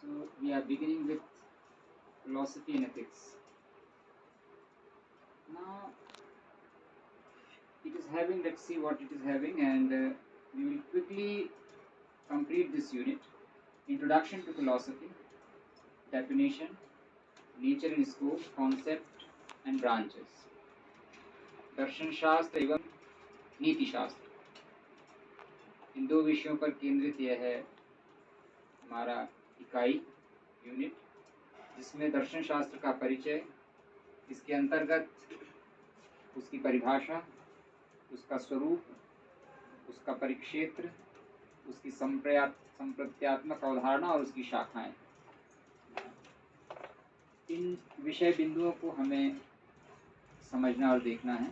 So we are beginning with philosophy and ethics. Now it is having, let's see what it is having, and we will quickly complete this unit. Introduction to philosophy, definition, nature and scope, concept and branches, दर्शन शास्त्र एवं नीति शास्त्र, इन दो विषयों पर केंद्रित यह है हमारा इकाई यूनिट, जिसमें दर्शन शास्त्र का परिचय, इसके अंतर्गत उसकी परिभाषा, उसका स्वरूप, उसका परिक्षेत्र, उसकी संप्रत्यात्मक अवधारणा और उसकी शाखाएं, इन विषय बिंदुओं को हमें समझना और देखना है.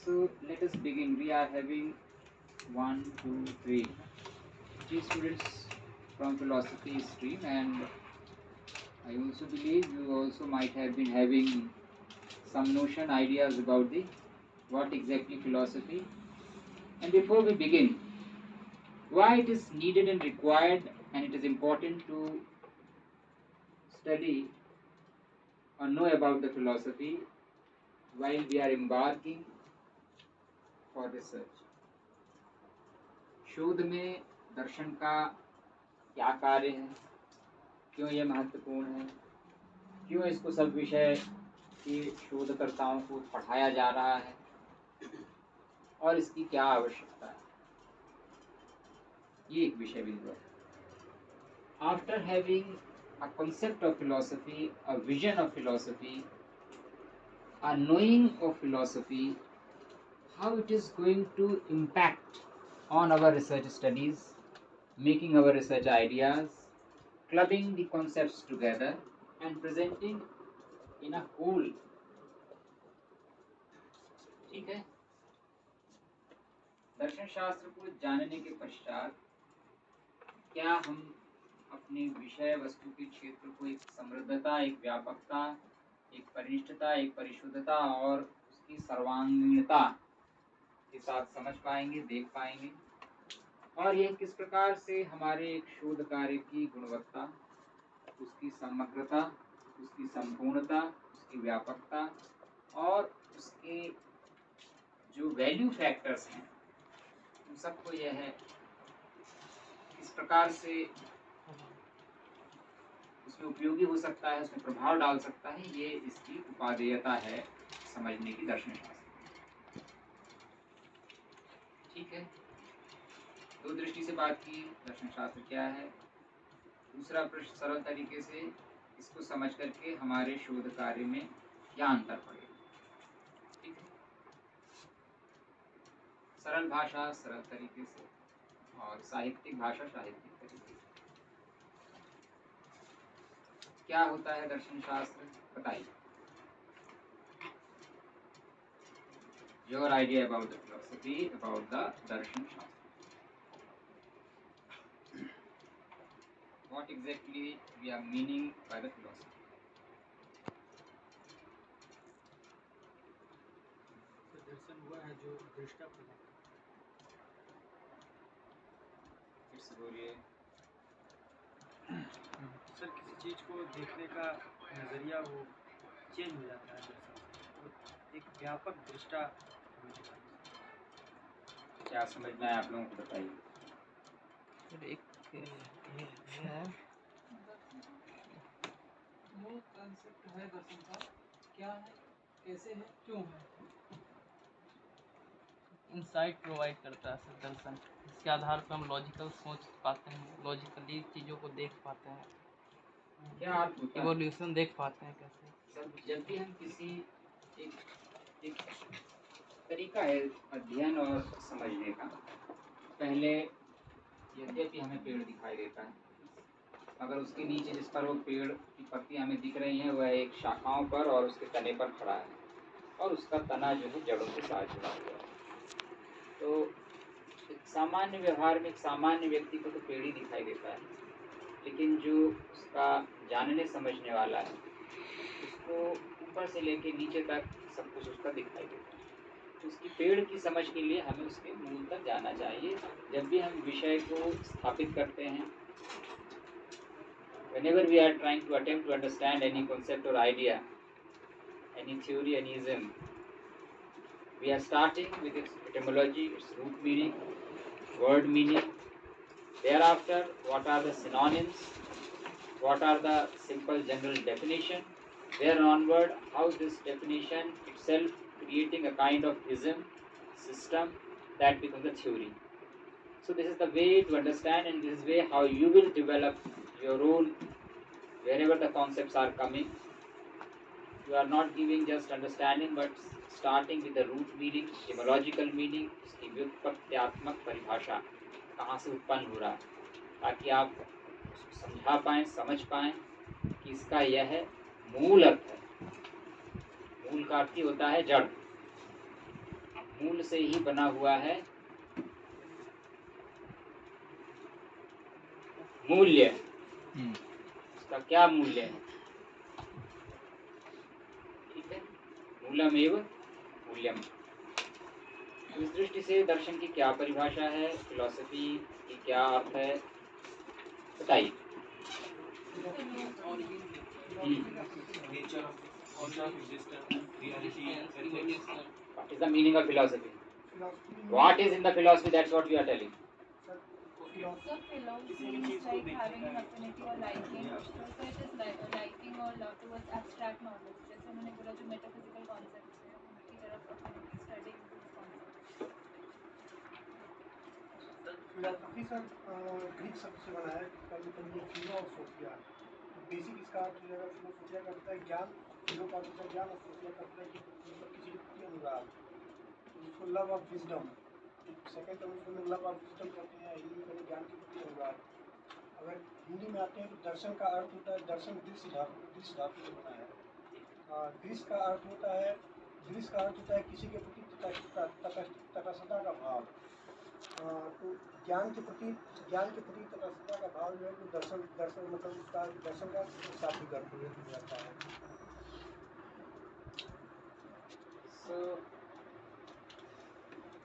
So let us begin. We are having 1, 2, 3 students from philosophy stream, and I also believe you also might have been having some notion, ideas about the what exactly philosophy. And before we begin, why it is needed and required and it is important to study or know about the philosophy while we are embarking for research. शोध में दर्शन का क्या कार्य है, क्यों यह महत्वपूर्ण है, क्यों इसको सब विषय के शोधकर्ताओं को पढ़ाया जा रहा है और इसकी क्या आवश्यकता है, ये एक विषय बिंदु है. After having a concept of philosophy, a vision of philosophy, a knowing of philosophy, how it is going to impact on our research studies, making our research ideas, clubbing the concepts together and presenting in a whole. ठीक है. दर्शन शास्त्र को जानने के पश्चात क्या हम अपने विषय वस्तु के क्षेत्र को एक समृद्धता, एक व्यापकता, एक परिनिष्ठता, एक परिशुद्धता और उसकी सर्वांगीणता के साथ समझ पाएंगे, देख पाएंगे, और यह किस प्रकार से हमारे एक शोध कार्य की गुणवत्ता, उसकी समग्रता, उसकी संपूर्णता, उसकी व्यापकता और उसके जो वैल्यू फैक्टर्स हैं उन सबको यह है किस प्रकार से उसमें उपयोगी हो सकता है, उसमें प्रभाव डाल सकता है, ये इसकी उपादेयता है समझने की दर्शन शास्त्र. ठीक है. दो दृष्टि से बात की, दर्शन शास्त्र क्या है. दूसरा प्रश्न, सरल तरीके से इसको समझ करके हमारे शोध कार्य में क्या अंतर पड़ेगा. ठीक है. सरल भाषा सरल तरीके से और साहित्यिक भाषा साहित्यिक तरीके से. क्या होता है दर्शन शास्त्र, बताइए. Your idea about the philosophy, about the darshan shastra. What exactly we are meaning by the philosophy? दर्शन हुआ है जो दृष्टा प्रदान फिर से बोलिए. सर, किसी चीज को देखने का नजरिया वो चेंज हो जाता है दर्शन, एक व्यापक दृष्टा होने का. क्या समझना है आप लोगों को, बताइए. मूल कंसेप्ट है दर्शन का, क्या है, कैसे है, क्यों है. इंसाइट प्रोवाइड करता है सर दर्शन. इसके आधार पर हम लॉजिकल सोच पाते हैं, लॉजिकली चीज़ों को देख पाते हैं, क्या अर्थ होता है? इवोल्यूशन देख पाते हैं कैसे. सब जब भी हम किसी एक तरीका है अध्ययन और समझने का. पहले यद्यपि हमें पेड़ दिखाई देता है, मगर उसके नीचे जिस पर वो पेड़ की पत्तियां हमें दिख रही हैं वह एक शाखाओं पर और उसके तने पर खड़ा है और उसका तना जो है जड़ों के साथ जुड़ा हुआ है. तो एक सामान्य व्यवहार में एक सामान्य व्यक्ति को तो पेड़ ही दिखाई देता है, लेकिन जो उसका जानने समझने वाला है उसको ऊपर से लेके नीचे तक सब कुछ उसका दिखाई देता है. तो उसकी पेड़ की समझ के लिए हमें उसके मूल तक जाना चाहिए. जब भी हम विषय को स्थापित करते हैं whenever we are trying to attempt to understand any concept or idea, any theory, any ism, we are starting with its etymology, its root meaning, word meaning. Thereafter, what are the synonyms? What are the simple general definition? There onward, how this definition itself creating a kind of ism, system that becomes a theory. So this is the way to understand, and this is way how you will develop your own wherever the concepts are coming. You are not giving just understanding, but starting with the root meaning, etymological meaning, उसकी व्युत्पत्त्यात्मक परिभाषा कहाँ से उत्पन्न हो रहा है, ताकि आप समझा पाएं, समझ पाएं कि इसका यह मूल अर्थ है। मूल का अर्थ ही होता है जड़, मूल से ही बना हुआ है मूल्य। उसका क्या मूल्य है? ठीक है, मूलमेव मूल्यम। तो इस दृष्टि से दर्शन की क्या परिभाषा है, फिलॉसफी की क्या अर्थ है, बताइए। What is the meaning of philosophy? What is in the philosophy? That's what we are telling. So philosophy is like having an affinity or liking. So it is like liking or love towards abstract knowledge. जैसे मैंने बोला जो metaphysical concepts हैं उनकी तरफ affinity studying these concepts. Philosophy sir Greek शब्द से बना है, इसका मतलब ये फिलो और सोफिया। बेसिक इसका अर्थ हो जाएगा, फिलोसोफिया का अर्थ है ज्ञान, फिलो का अर्थ है ज्ञान और सोफिया का अर्थ है कि मतलब किसी के प्रति अनुराग, तो उसको love of wisdom. Second term उसको लव ऑफ विजडम कहते हैं, हिंदी में ज्ञान के प्रति अनुराग। अगर हिंदी में आते हैं तो दर्शन का अर्थ होता है, दर्शन दृश्य धातु से बना है। दृश्य का अर्थ होता है किसी के प्रति तटस्थता का भाव। तो ज्ञान के प्रति तटस्थता का भाव जो है वो दर्शन मतलब उसका दर्शन का साथी करते हुए जाता है। So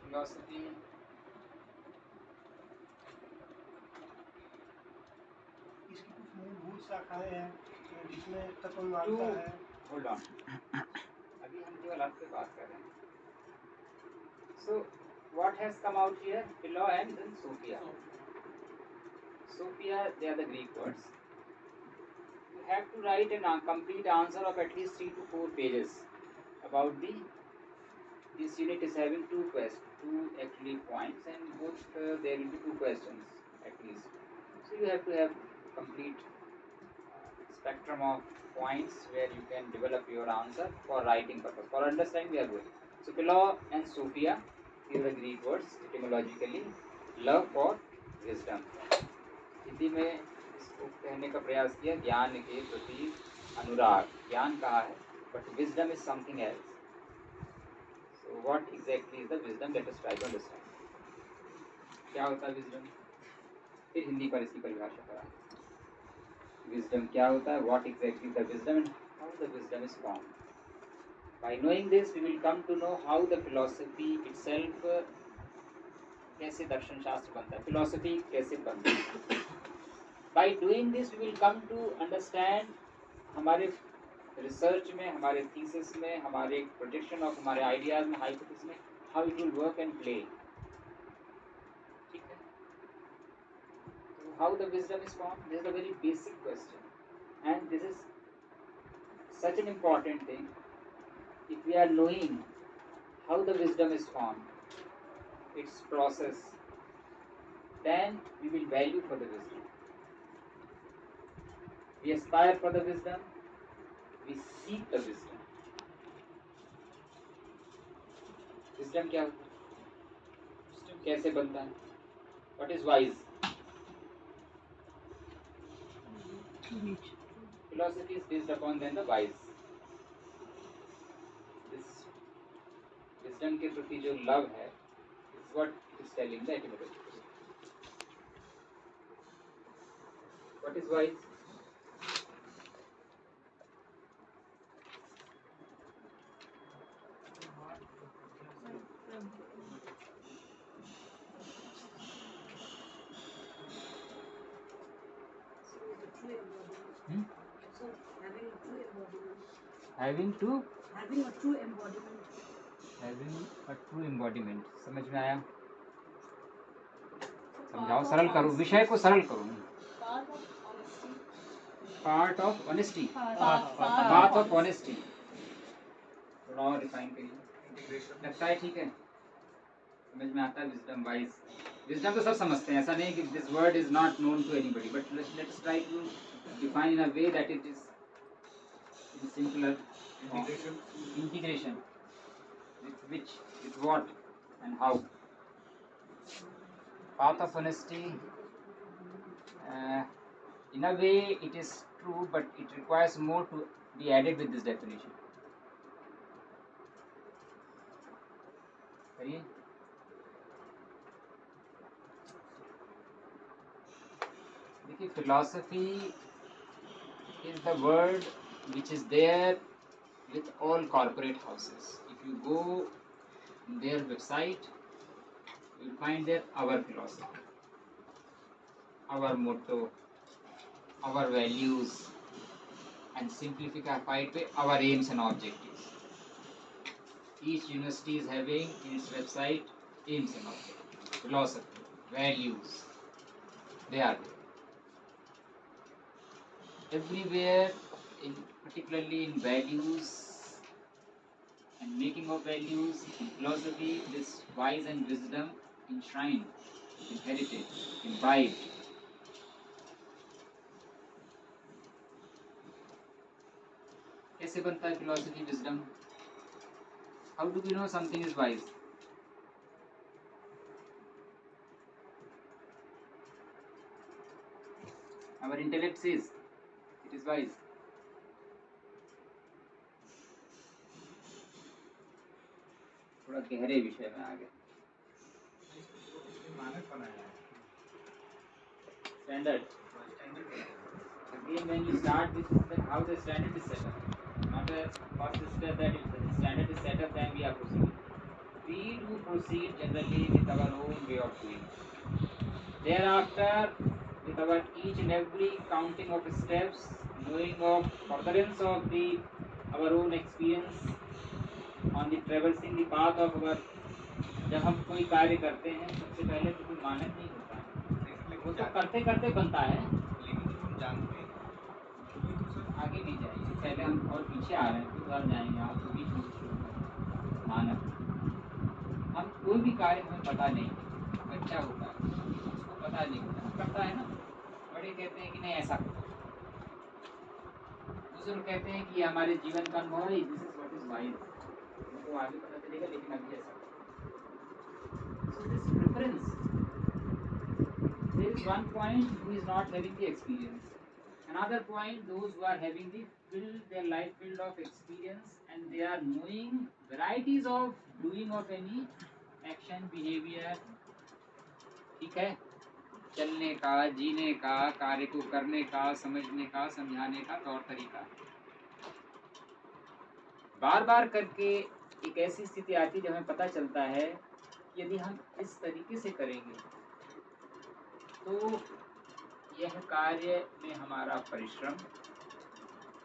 philosophy इसकी कुछ मूलभूत शाखाएं हैं जिसमें तत्वमानता है। होल्ड ऑन, अभी हम केवल अर्थ पे बात कर रहे हैं। So what has come out here? Philo and then Sophia. Sophia, they are the Greek words. You have to write a complete answer of at least 3 to 4 pages about this unit is having two actually points, and both there will be 2 questions at least. So you have to have complete spectrum of points where you can develop your answer for writing purpose. For understanding we are going. So Philo and Sophia, these are the Greek words etymologically, love for wisdom. Hindi में इसको कहने का प्रयास किया ज्ञान के प्रति अनुराग। ज्ञान कहा है, but wisdom is something else. So what exactly is the wisdom? Let us try to understand. क्या होता है wisdom? फिर हिंदी पर इसकी परिभाषा करा। Wisdom क्या होता है? What exactly is the wisdom and how the wisdom is formed? By knowing this, we will come to know how the philosophy itself कैसे दर्शन शास्त्र बनता है, philosophy कैसे बनता है। By doing this, we will come to understand हमारे research में, हमारे थीसिस में, हमारे प्रोजेक्शन ऑफ हमारे आइडियाज में, हाइपोथेसिस में, how it will work and play. ठीक है, how the wisdom is formed, this is a very basic question and this is such an important thing. If we are knowing how the wisdom is formed, its process, then we will value for the wisdom. We aspire for the wisdom, we seek the wisdom. Wisdom क्या होता है, कैसे बनता है, what is wise? Philosophy is based upon then the wise. This wisdom के प्रति जो love है, is what it is telling the etymology. What is wise? Having to Having a true embodiment. Having a true embodiment, समझ में आया? समझाओ, सरल करो, विषय को सरल करो। Part of honesty. Part of honesty, Path path of honesty, थोड़ा और रिफाइन करिए। इंटीग्रेशन लगता है ठीक है, समझ में आता है? विजडम वाइज, विजडम तो सब समझते हैं, ऐसा नहीं कि this word is not known to anybody, but let's try to define in a way that it is in simpler integration integration with which, with what and how. Path of honesty, in a way it is true, but it requires more to be added with this definition. करिए। देखिए, philosophy is the word which is there with all corporate houses. If you go in their website, you will find there our philosophy, our motto, our values, and simplified way our aims and objectives. Each university is having in its website aims and objectives, philosophy, values. They are there. Everywhere, particularly in values and making of values, in philosophy, this wise and wisdom enshrined, inherited, imbibed. कैसे बनता है philosophy, wisdom? How do we know something is wise? Our intellect says it is wise. थोड़ा गहरे विषय में आ गए। मानक बनाया है Standard. Again, when you start with how the standard is set up, not a first step that if the standard is set up, then we are proceeding. We do proceed generally with our own way of doing. Thereafter, with our each and every counting of steps, knowing of furtherance of our own experience on the traversing the path of our, जब हम कोई कार्य करते हैं सबसे पहले तो कोई मानक नहीं होता है, वो तो करते करते बनता है। लेकिन जो हम जानते हैं वही तो सर आगे नहीं जाइए, पहले हम और पीछे आ रहे हैं, फिर उधर जाएंगे, आप तो बीच में शुरू करें। मानक, हम कोई भी कार्य हमें पता नहीं, बच्चा होता है उसको पता नहीं होता, करता है ना, बड़े कहते हैं कि नहीं ऐसा करो, बुजुर्ग कहते हैं कि ये हमारे जीवन का अनुभव है, this is what is wise, उनको आगे पता चलेगा, लेकिन अभी ऐसा। So this preference, there is one point who is not having the experience, another point those who are having their life filled of experience, and they are knowing varieties of doing of any action, behavior, ठीक है, चलने का, जीने का, कार्य को करने का, समझने का, समझाने का तौर तरीका। बार बार करके एक ऐसी स्थिति आती है जब हमें पता चलता है कि यदि हम इस तरीके से करेंगे तो यह कार्य में हमारा परिश्रम,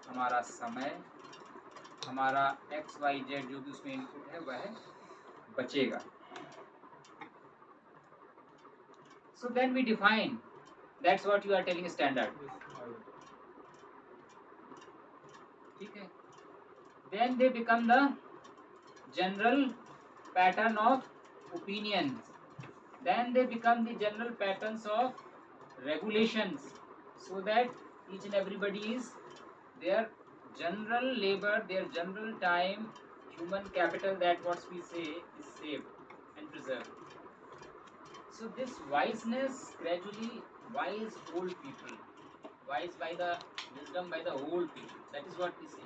हमारा समय, हमारा XYZ जो भी उसमें इनपुट है वह बचेगा। So then we define, that's what you are telling standard, ठीक है। Then they become the general pattern of opinions, then they become the general patterns of regulations, so that each and everybody is, their general labor, their general time, human capital, that what we say is saved and preserved. So this wiseness, gradually wise old people, wise by the wisdom by the old people, that is what we say,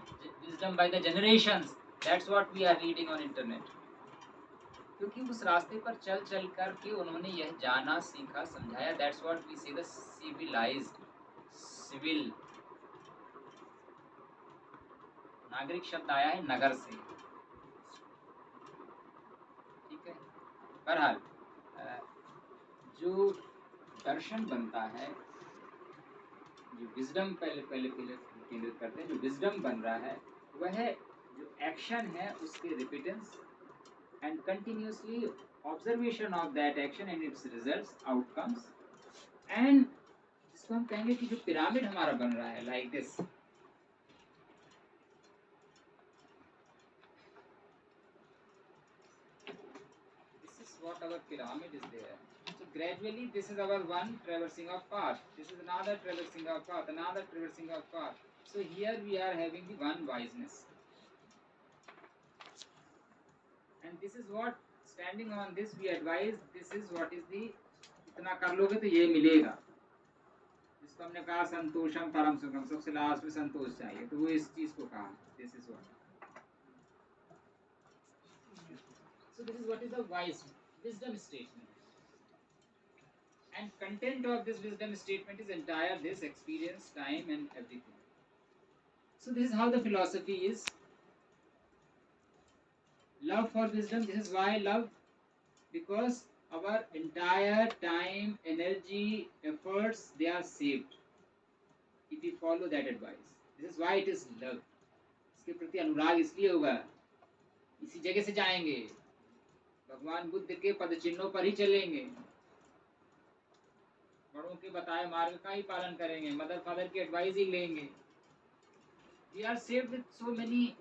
wisdom by the generations, that's what we are reading on internet. क्योंकि उस रास्ते पर चल चल कर के उन्होंने यह जाना, सीखा, समझाया, that's what we say the civilized, civil, नागरिक शब्द आया है नगर से, ठीक है। बहरहाल जो दर्शन बनता है, जो विजडम पहले पहले पहले केंद्रित करते हैं। जो विजडम बन रहा है वह जो एक्शन है उसके रिपीटेंस and continuously observation of that action and its results outcomes, and इसको हम कहेंगे कि जो पिरामिड हमारा बन रहा है like this, this is what our pyramid is there. So gradually this is our one traversing of path, this is another traversing of path, another traversing of path. So here we are having the one wiseness, and this is what standing on this we advise, this is what is the इतना कर लोगे तो ये मिलेगा, जिसको हमने कहा संतोषम परम सुखम, सबसे लास्ट में संतोष चाहिए, तो वो इस चीज को कहा, this is what, so this is what is the wise wisdom statement, and content of this wisdom statement is entire this experience, time and everything. So this is how the philosophy is. Love for wisdom, this is why love, because our entire time, energy, efforts, they are saved if we follow that advice. This is why it is love. इसके प्रति अनुराग इसलिए होगा, इसी जगह से जाएंगे, भगवान बुद्ध के पद चिन्हों पर ही चलेंगे, बड़ों के बताए मार्ग का ही पालन करेंगे, मदर फादर की एडवाइस ही लेंगे. We are saved with so many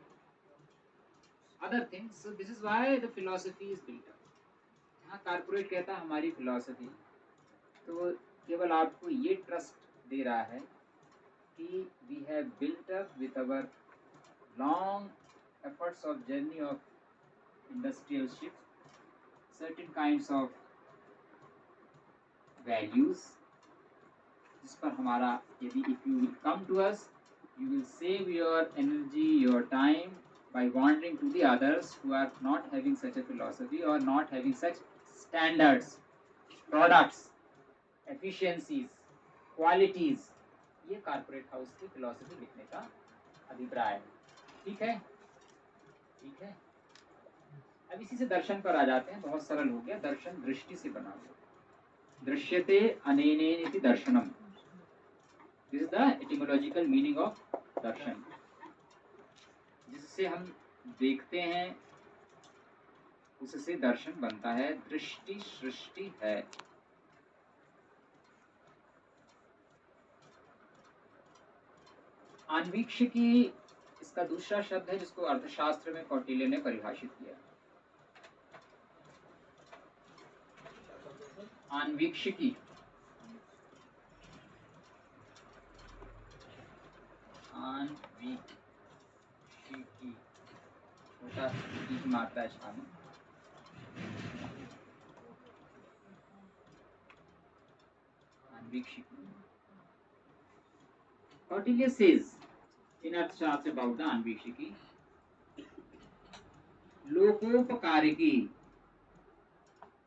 other things. So this is why the philosophy is built up. यहाँ कारपोरेट कहता है हमारी फिलॉसफी, तो केवल आपको ये ट्रस्ट दे रहा है कि we have built up with our long efforts of journey of industrial shift certain kinds of values, जिस पर हमारा, यदि if you will come to us, you will save your energy, your time by wandering to the others who are not having such a philosophy or not having such standards, products, efficiencies, qualities. ये corporate house की philosophy लिखने का अभिप्राय है. ठीक है, ठीक है. अब इसी से दर्शन पर आ जाते हैं. बहुत सरल हो गया. दर्शन दृष्टि से बना हुआ. दृश्यते अनेनेति दर्शनम. This is the etymological meaning of darshan. जिससे हम देखते हैं उससे दर्शन बनता है. दृष्टि सृष्टि है. अन्वीक्षिकी इसका दूसरा शब्द है जिसको अर्थशास्त्र में कौटिल्य ने परिभाषित किया. अन्वीक्षिकी, अन्वीक्षिकी, छोटा की मात्रा है शामिल. अन्वीक्षिकी. Kautilya says in Arthashastra about the अन्वीक्षिकी, लोकोपकारिकी,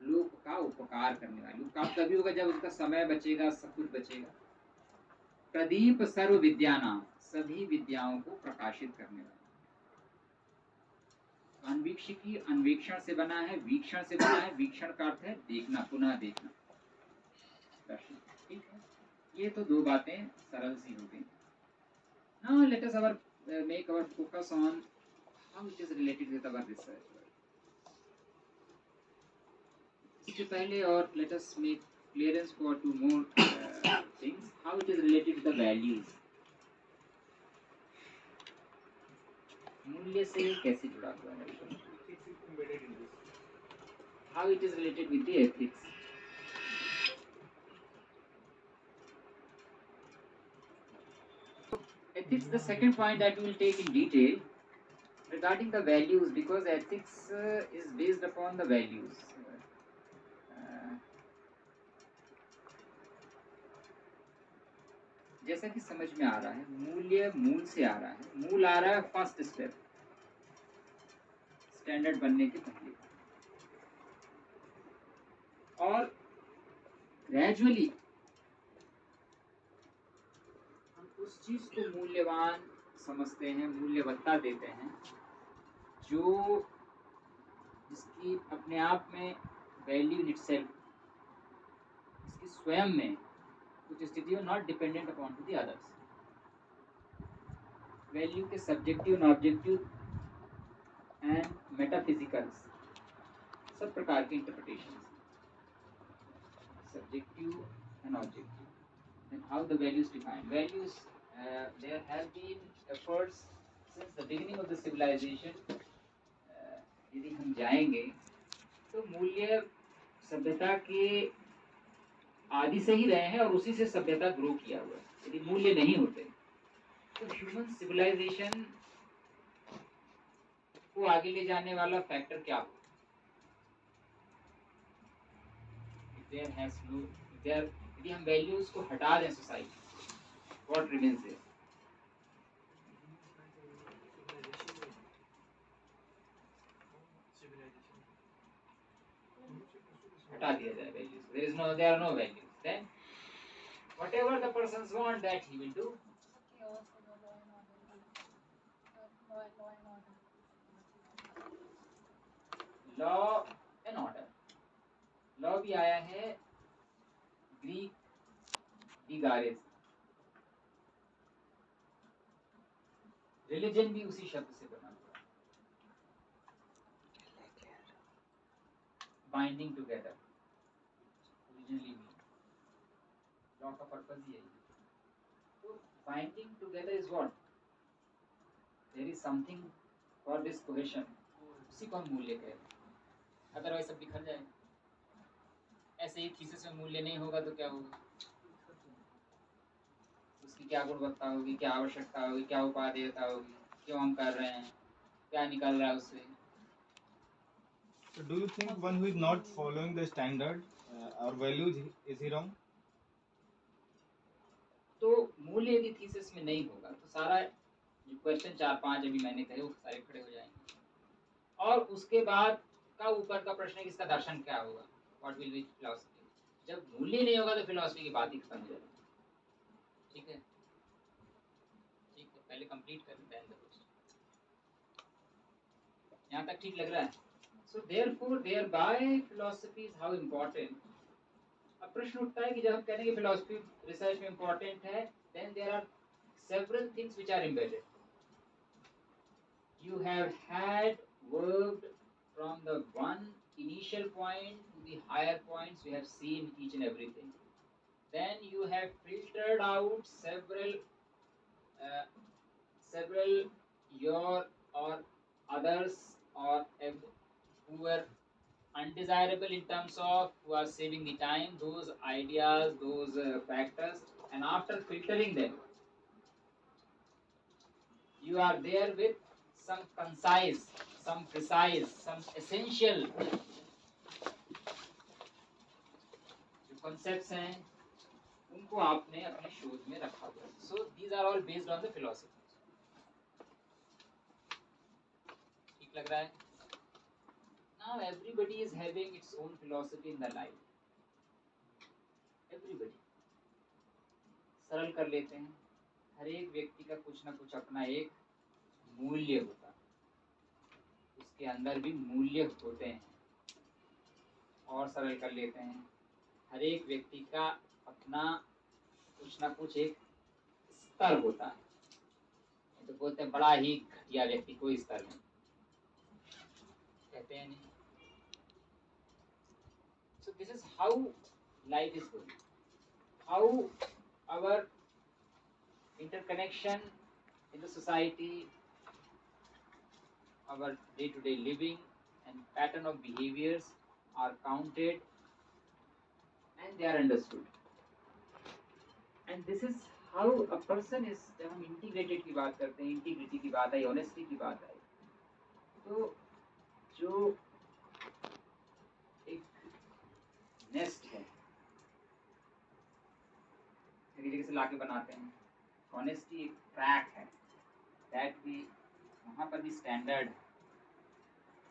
लोक का उपकार करने वाली. उपकार तभी होगा जब उसका समय बचेगा, सब कुछ बचेगा. प्रदीप सर्व विद्यानां, सभी विद्याओं को प्रकाशित करने वाला. अन्वीक्षिकी अन्वेक्षण से बना है, वीक्षण से बना है. वीक्षण का अर्थ है देखना, पुनः देखना, दर्शन. ठीक है, ये तो दो बातें सरल सी हो गई. Now let us make our focus on how it is related with our research. इससे पहले और let us make clearance for two more things, how it is related to the values. मूल्य से कैसे जुड़ा हुआ है? How it is related with the ethics. Ethics, the second point that we will take in detail regarding the values, because ethics is based upon the values. जैसा कि समझ में आ रहा है, मूल्य मूल से आ रहा है. मूल आ रहा है फर्स्ट स्टेप, स्टैंडर्ड बनने के पहले, और ग्रेजुअली हम उस चीज को मूल्यवान समझते हैं, मूल्यवत्ता देते हैं, जो जिसकी अपने आप में वैल्यू इन इटसेल्फ, इसकी स्वयं में कुछ स्थिति में not dependent upon two the others. Value के सब्जेक्टिव एंड ऑब्जेक्टिव एंड मेटाफिजिकल्स सब प्रकार के interpretation, subjective and objective. Then how the values defined? Values, there have been efforts since the beginning of the civilization. यदि हम जाएंगे तो मूल्य सभ्यता के आदि से ही रहे हैं और उसी से सभ्यता ग्रो किया हुआ है। यदि मूल्य नहीं होते तो ह्यूमन सिविलाइजेशन को आगे ले जाने वाला फैक्टर क्या होगा? There has no, there, यदि हम वैल्यूज को हटा दें सोसाइटी, व्हाट रिमेन्स देयर? हटा दिया जाए values, there are no values, then whatever the persons want, that he will do. Chaos and law and order. Law and order. Law भी आया है ग्रीक डिगारे से, रिलीजन भी उसी शब्द से बना हुआ है, binding together originally mean, law का पर्पस ही है। तो binding together is what? There is something for this cohesion, उसी को हम मूल्य कहते हैं। अदरवाइज सब बिखर जाए। ऐसे ही थीसिस में मूल्य नहीं होगा तो क्या होगा? उसकी क्या गुणवत्ता होगी, क्या आवश्यकता होगी, क्या उपादेयता होगी, क्यों हम कर रहे हैं, क्या निकल रहा है उससे? So do you think one who is not following the standard or values, is he wrong? तो मूल्य यदि थीसिस में नहीं होगा तो सारा जो क्वेश्चन 4-5 अभी मैंने कहे वो सारे खड़े हो जाएंगे। और उसके बाद का ऊपर का प्रश्न है कि इसका दर्शन क्या होगा? What will be philosophy? जब मूल्य नहीं होगा तो फिलॉसफी की बात ही खत्म हो जाएगी। ठीक है, ठीक है, पहले कंप्लीट कर लेते हैं। यहाँ तक ठीक लग रहा है? So therefore, thereby philosophy is how important. अब प्रश्न उठता है कि जब हम कहते हैं कि फिलॉसफी रिसर्च में इम्पोर्टेंट है, then there are several things which are embedded. You have had worked from the one initial point to the higher points, we have seen each and everything. Then you have filtered out several your or others or who were undesirable in terms of who are saving the time, those ideas, those factors, and after filtering them, you are there with some concise, some precise, some essential जो concepts हैं उनको आपने अपने शोध में रखा हुआ है. So these are all based on the philosophy. ठीक लग रहा है? Now everybody is having its own philosophy in their life. Everybody. सरल कर लेते हैं. हर एक व्यक्ति का कुछ ना कुछ अपना एक मूल्य होता है. उसके अंदर भी मूल्य होते हैं. और सरल कर लेते हैं. हर एक व्यक्ति का अपना कुछ ना कुछ एक स्तर होता है. तो बोलते हैं बड़ा ही घटिया व्यक्ति कोई स्तर नहीं. कहते हैं नहीं. So this is how life is going. How our interconnection in the society, our day-to-day living and pattern of behaviors are counted and they are understood. And this is how a person is. जब हम integrated की बात करते हैं, integrity की बात आई, honesty की बात आई, तो जो एक नेस्ट है तरीके से लाके बनाते हैं, ऑनेस्टी एक ट्रैक है, दैट भी वहाँ पर भी स्टैंडर्ड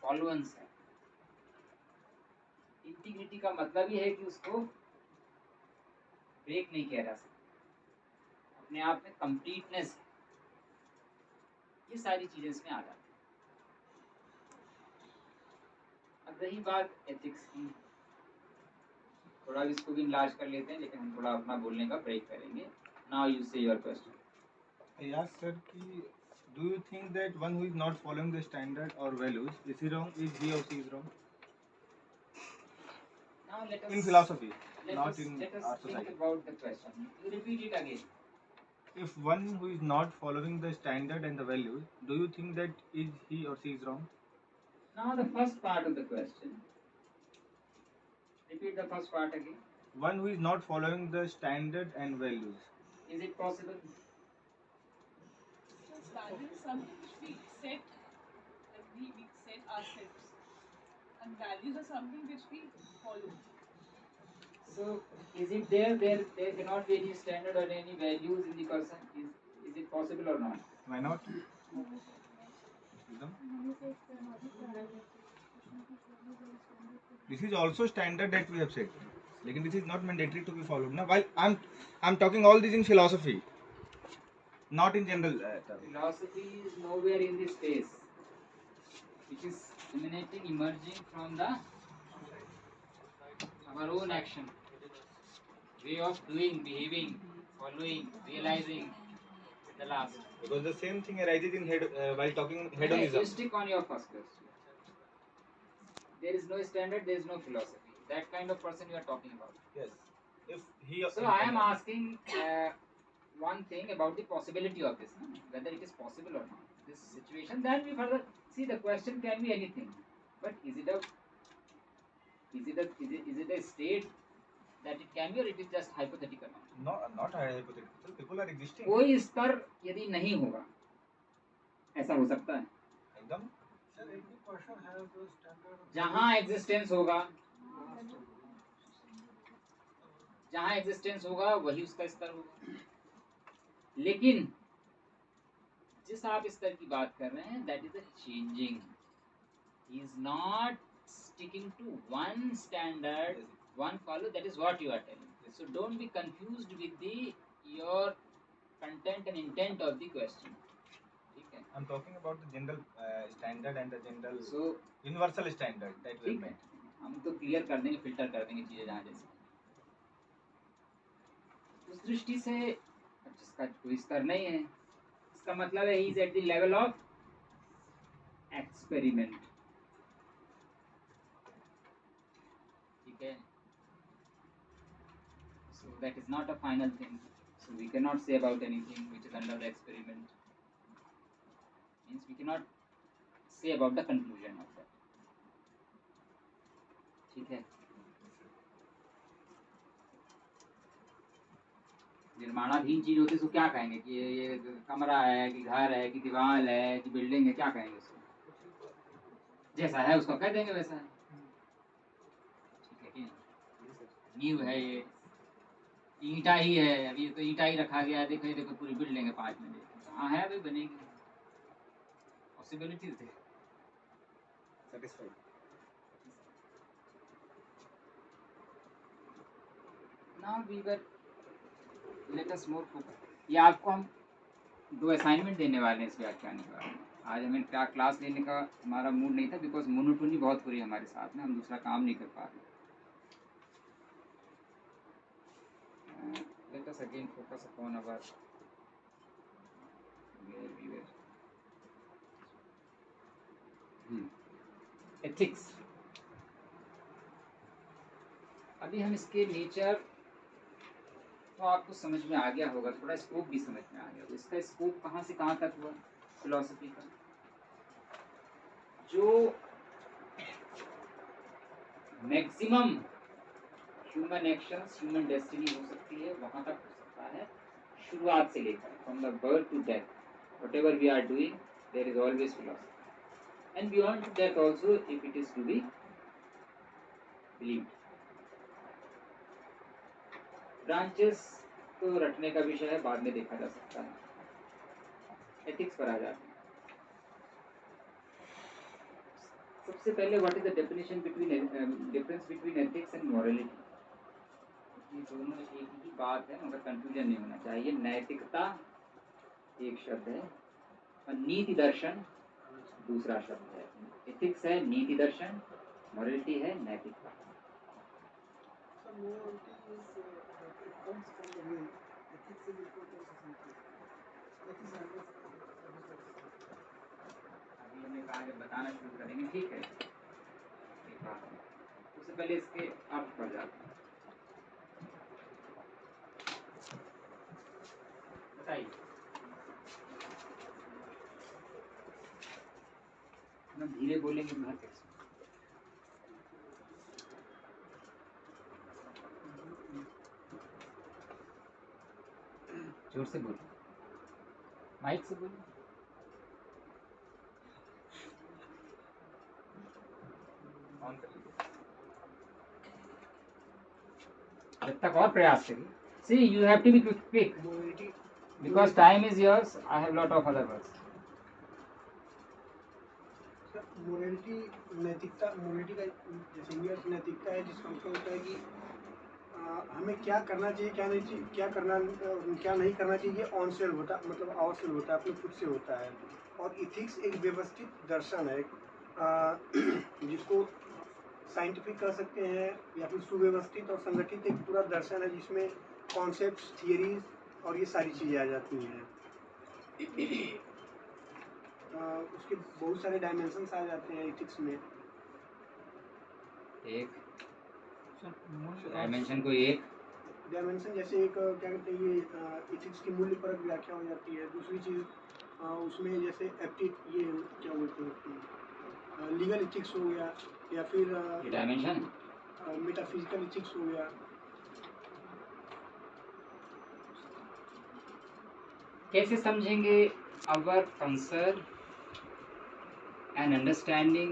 फॉलोअंस है. इंटीग्रिटी का मतलब ये है कि उसको ब्रेक नहीं किया जा सकता, अपने आप में कंप्लीटनेस है. ये सारी चीजें इसमें आ जाती हैं. अब रही बात एथिक्स की, थोड़ा इसको भी इलाज कर लेते हैं, लेकिन हम थोड़ा अपना बोलने का ब्रेक करेंगे. नाउ यू से your question. Yes, sir. Do you think that one who is not following the standard or values is he wrong? Is he or she is wrong? Now let us In philosophy, let not us, in let us our think society. about the question. You repeat it again. If one who is not following the standard and the values, do you think that is he or she is wrong? Now the first part of the question. Repeat the first part again. One who is not following the standard and values. Is it possible? So standard is something which we set, like we set ourselves, and values are something which we follow. So is it there cannot be any standard or any values in the person? Is it possible or not? Why not? Ekdam. This is also standard that we have set. Lekin this is not mandatory to be followed. Now, while I'm talking all this in philosophy, not in general terms. Philosophy is nowhere in this space. It is emanating, emerging from our own action, way of doing, behaving, following, realizing. The last. Because the same thing arises in while talking You hedonism. stick on your first question. There is no standard, there is no philosophy. That kind of person you are talking about. Yes. If he. So I am asking one thing about the possibility of this, whether it is possible or not. This situation. Then we further see the question can be anything, but is it a state that it can be, or it is just hypothetical? No, not hypothetical. People are existing. कोई स्तर यदि नहीं होगा, ऐसा हो सकता है. एकदम. Sir, every person has a standard. जहाँ एग्जिस्टेंस होगा, जहाँ एग्जिस्टेंस होगा वही उसका स्तर होगा. लेकिन जिस आप स्तर की बात कर रहे हैं, that is a changing. He is not sticking to one standard, one follow. That is what you are telling. So don't be confused with your content and intent of the question. Okay. I'm talking about the general standard and the general So universal standard that we ठीक have है, made. हम तो clear कर देंगे, filter कर देंगे चीजें जहाँ जैसे. उस दृष्टि से जिसका कोई स्तर नहीं है, इसका मतलब है he is at the level of experiment. ठीक है. So that is not a final thing. So we cannot say about anything which is under the experiment. Means we cannot say about the conclusion of that. ठीक है. निर्माणाधीन चीज होती है उसको क्या कहेंगे कि ये कमरा है कि घर है कि दीवार है कि बिल्डिंग है, क्या कहेंगे उसको? जैसा है उसको कह देंगे वैसा है. ठीक है कि नींव है, ये ईंटा ही है, अभी तो ईंटा ही रखा गया है. देखो ये देखो पूरी बिल्डिंग है 5 मिनट. हाँ है, अभी बनेगी. पॉसिबिलिटीज है. Satisfied. Now we were let us more focus. ये आपको हम 2 असाइनमेंट देने वाले हैं इस व्याख्यान के बारे में. आज हमें क्या क्लास लेने का हमारा मूड नहीं था, बिकॉज मोनोटोनी बहुत बुरी है हमारे साथ में, हम दूसरा काम नहीं कर पा रहे. Let us again focus upon our where we were. Ethics. अभी हम इसके नेचर तो आपको समझ में आ गया होगा, थोड़ा स्कोप भी समझ में आ गया. तो इसका स्कोप कहाँ से कहाँ तक हुआ फिलॉसफी का? जो maximum human actions, human destiny हो सकती है, वहाँ तक हो सकता है. शुरुआत से लेकर from the birth to death, whatever we are doing, there is always philosophy. And beyond that also if it is to be believed. Branches तो रटने का विषय है, बाद में देखा जा सकता है. एथिक्स पर आ जाते हैं. सबसे पहले what is the difference between ethics and morality. ये दोनों एक ही बात है, मगर कंफ्यूजन नहीं होना चाहिए. नैतिकता एक शब्द है और नीति दर्शन दूसरा शब्द है. एथिक्स है नीति दर्शन, मॉरलिटी है नैतिकता. So Sir, morality is it comes from the will. Ethics is important to something. Ethics handles अभी हमने कहा जब बताना शुरू करेंगे ठीक है, एक बात है। उससे पहले इसके अर्थ पढ़ जाते हैं। बताइए, हम धीरे बोलेंगे तो हर कैसे जोर से बोलो, माइक से बोलो। ऑन कर लीजिए। जब तक और प्रयास करिए। See, you have to be quick morality. because time is yours. I have lot of other words. Sir morality नैतिकता, मोरालिटी का जैसे इंडिया की नैतिकता है जिसका मतलब होता है कि हमें क्या करना चाहिए, क्या नहीं चाहिए, क्या नहीं करना चाहिए, ऑन सेल्फ होता मतलब आवर सेल्फ होता है, अपने खुद से होता है। और इथिक्स एक व्यवस्थित दर्शन है जिसको साइंटिफिक कह सकते हैं या फिर सुव्यवस्थित और संगठित एक पूरा दर्शन है जिसमें कॉन्सेप्ट्स, थियरीज और ये सारी चीज़ें आ जाती हैं। उसके बहुत सारे डायमेंशंस आ जाते हैं इथिक्स में। एक डायमेंशन को एक डायमेंशन जैसे एक क्या कहते हैं, ये इथिक्स की मूल्य परक व्याख्या हो जाती है। दूसरी चीज़ उसमें जैसे ये क्या बोलते हैं, लीगल इथिक्स हो गया या फिर डायमेंशन मेटाफिजिकल इथिक्स हो गया। कैसे समझेंगे our concern and understanding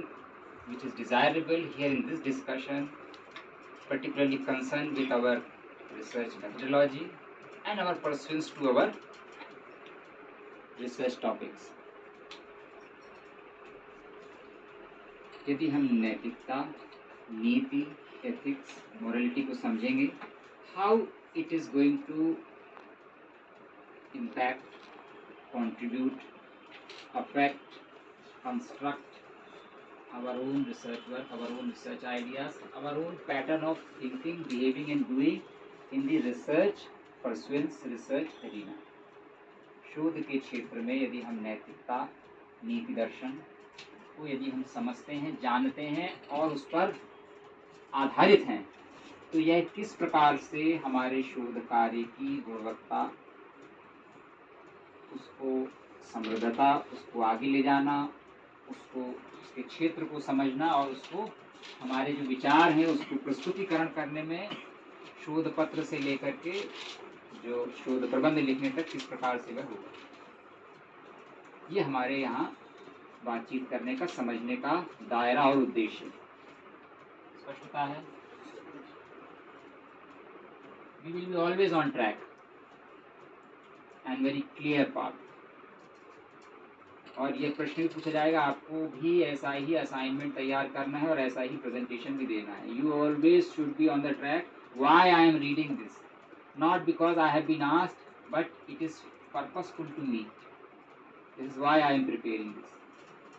which is desirable here in this discussion, particularly concerned with our research methodology and our pursuits to our research topics. यदि हम नैतिकता, नीति, ethics, morality को समझेंगे, how it is going to impact, contribute, affect, construct our own research work, our own research ideas, our own pattern of thinking, behaving and doing in the research pursuance, research arena. शोध के क्षेत्र में यदि हम नैतिकता, नीति दर्शन को यदि हम समझते हैं, जानते हैं और उस पर आधारित हैं, तो यह किस प्रकार से हमारे शोध कार्य की गुणवत्ता, उसको समृद्धता, उसको आगे ले जाना, उसको उसके क्षेत्र को समझना और उसको हमारे जो विचार हैं उसको प्रस्तुतिकरण करने में शोध पत्र से लेकर के जो शोध प्रबंध लिखने तक किस प्रकार से वह होगा, ये हमारे यहाँ बातचीत करने का, समझने का दायरा और उद्देश्य। स्पष्टता है? We will be always on track and very clear path. और ये प्रश्न भी पूछा जाएगा, आपको भी ऐसा ही असाइनमेंट तैयार करना है और ऐसा ही प्रेजेंटेशन भी देना है। You always should be on the track. Why I am reading this? Not because I have been asked, but it is purposeful to me. This is why I am preparing this.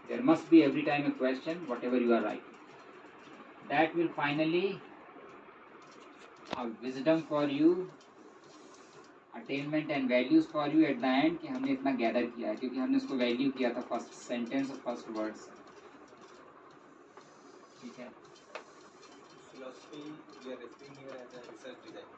There must be every time a question, whatever you are writing. That will finally have wisdom for you, attainment and values for you at the end कि हमने इतना gather किया है, क्योंकि हमने उसको value किया था फर्स्ट सेंटेंस और फर्स्ट वर्ड्स। ठीक है? Philosophy we are referring here as a research design.